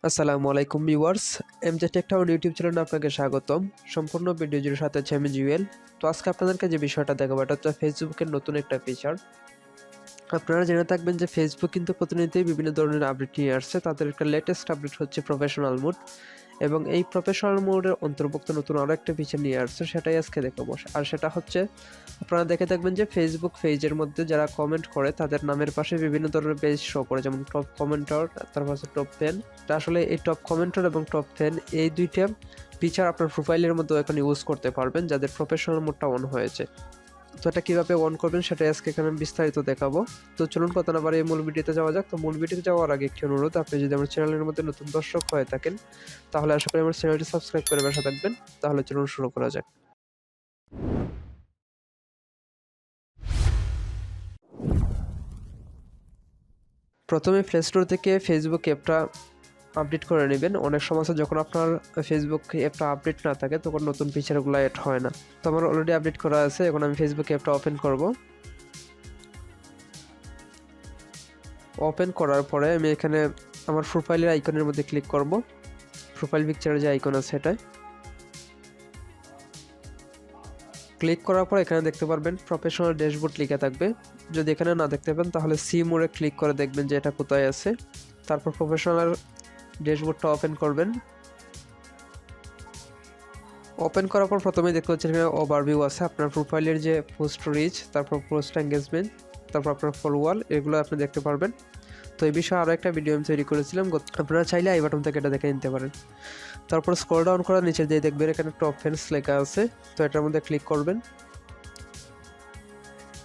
আসসালামু আলাইকুম viewers, MJ tech town YouTube চ্যানেলে আপনাকে স্বাগতম। সম্পূর্ণ ভিডিও জুড়ে সাথে আছে আমি জুয়েল। তো আজকে আপনাদেরকে যে বিষয়টা দেখাবো এটা হচ্ছে ফেসবুকের নতুন একটা ফিচার। আপনারা জেনে থাকবেন যে ফেসবুক কিন্তু প্রতিনিয়তই বিভিন্ন ধরনের আপডেট নিয়ে আসছে। তাদের একটা লেটেস্ট আপডেট হচ্ছে প্রফেশনাল মোড, এবং এই প্রফেশনাল মোডের অন্তর্ভুক্ত নতুন আরও একটা ফিচার নিয়ে আসছে, সেটাই আজকে দেখাবো। আর সেটা হচ্ছে আপনারা দেখে থাকবেন যে ফেসবুক পেজের মধ্যে যারা কমেন্ট করে তাদের নামের পাশে বিভিন্ন ধরনের পেজ শো করে, যেমন টপ কমেন্টর, তারপর হচ্ছে টপ 10। আসলে এই টপ কমেন্টর এবং টপ 10 এই দুইটা ফিচার আপনার প্রোফাইলের মধ্যে এখন ইউজ করতে পারবেন যাদের প্রফেশনাল মোডটা অন হয়েছে। তো এটা কীভাবে অন করবেন সেটাই আজকে এখানে বিস্তারিত দেখাবো। তো চলুন কথা না বাড়িয়ে মূল ভিডিওতে যাওয়া যাক। তো মূল ভিডিওতে যাওয়ার আগে একটি অনুরোধ, আপনি যদি আমার চ্যানেলের মধ্যে নতুন দর্শক হয়ে থাকেন তাহলে আশা করি আমার চ্যানেলটি সাবস্ক্রাইব করে পাশে থাকবেন। তাহলে চলুন শুরু করা যাক। প্রথমে প্লে স্টোর থেকে ফেসবুক অ্যাপটা আপডেট করে নেবেন। অনেক সময় যখন আপনার ফেসবুক অ্যাপটা আপডেট না থাকে তখন নতুন ফিচারগুলো অ্যাড হয় না। তো আমার অলরেডি আপডেট করা আছে। এখন আমি ফেসবুক অ্যাপটা ওপেন করব। ওপেন করার পরে আমি এখানে আমার প্রোফাইলের আইকনের মধ্যে ক্লিক করব। প্রোফাইল পিকচারের যে আইকন আছে সেটাই ক্লিক করার পর এখানে দেখতে পারবেন প্রফেশনাল ড্যাশবোর্ড লেখা থাকবে। যদি এখানে না দেখতে পান তাহলে সি মোড়ে ক্লিক করে দেখবেন যে এটা কোথায় আছে। তারপর প্রফেশনাল ড্যাশবোর্ডটা ওপেন করবেন। ওপেন করার পর প্রথমেই দেখতে পাচ্ছেন এখানে ওভারভিউ আছে, আপনার প্রোফাইলের যে পোস্ট রিচ, তারপর পোস্ট এঙ্গেজমেন্ট, তারপর আপনার ফলোয়ার, এগুলো আপনি দেখতে পারবেন। তো এই বিষয়ে আরও একটা ভিডিও আমি তৈরি করেছিলাম, আপনারা চাইলে আই বাটন থেকে এটা দেখে নিতে পারেন। তারপর স্ক্রল ডাউন করার নিচে দিয়ে দেখবেন এখানে টপ ফ্রেন্ডস লেখা আছে, তো এটার মধ্যে ক্লিক করবেন।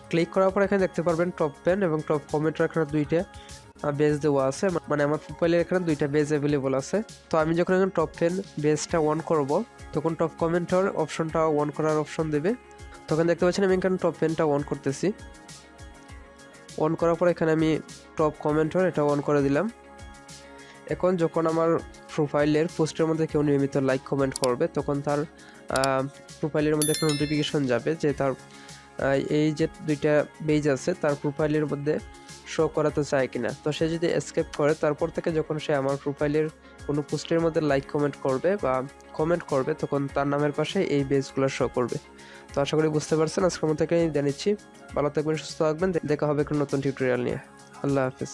ক্লিক করার পর এখানে দেখতে পারবেন টপ 10 এবং টপ কমেন্টের এখানে দুইটা বেজ দেওয়া আছে, মানে আমার প্রোফাইলের এখানে দুইটা বেজ অ্যাভেলেবল আছে। তো আমি যখন এখানে টপ 10 বেজটা অন করব তখন টপ কমেন্টের অপশনটা অন করার অপশন দেবে। তখন দেখতে পাচ্ছেন আমি এখানে টপ 10টা অন করতেছি। অন করার পর এখানে আমি টপ কমেন্টর এটা অন করে দিলাম। এখন যখন আমার প্রোফাইলের পোস্টের মধ্যে কেউ নিয়মিত লাইক কমেন্ট করবে তখন তার প্রোফাইলের মধ্যে একটা নোটিফিকেশন যাবে যে তার এই যে দুইটা পেজ আছে তার প্রোফাইলের মধ্যে শো করাতে চায় কিনা। তো সে যদি এসকেপ করে তারপর থেকে যখন সে আমার প্রোফাইলের কোনো পোস্টের মধ্যে লাইক কমেন্ট করবে বা কমেন্ট করবে তখন তার নামের পাশে এই পেজগুলো শো করবে। তো আশা করি বুঝতে পারছেন। আজকের মতো থেকে জানিয়েছি। ভালো থাকবেন, সুস্থ থাকবেন। দেখা হবে কোনো নতুন টিউটোরিয়াল নিয়ে। আল্লাহ হাফিজ।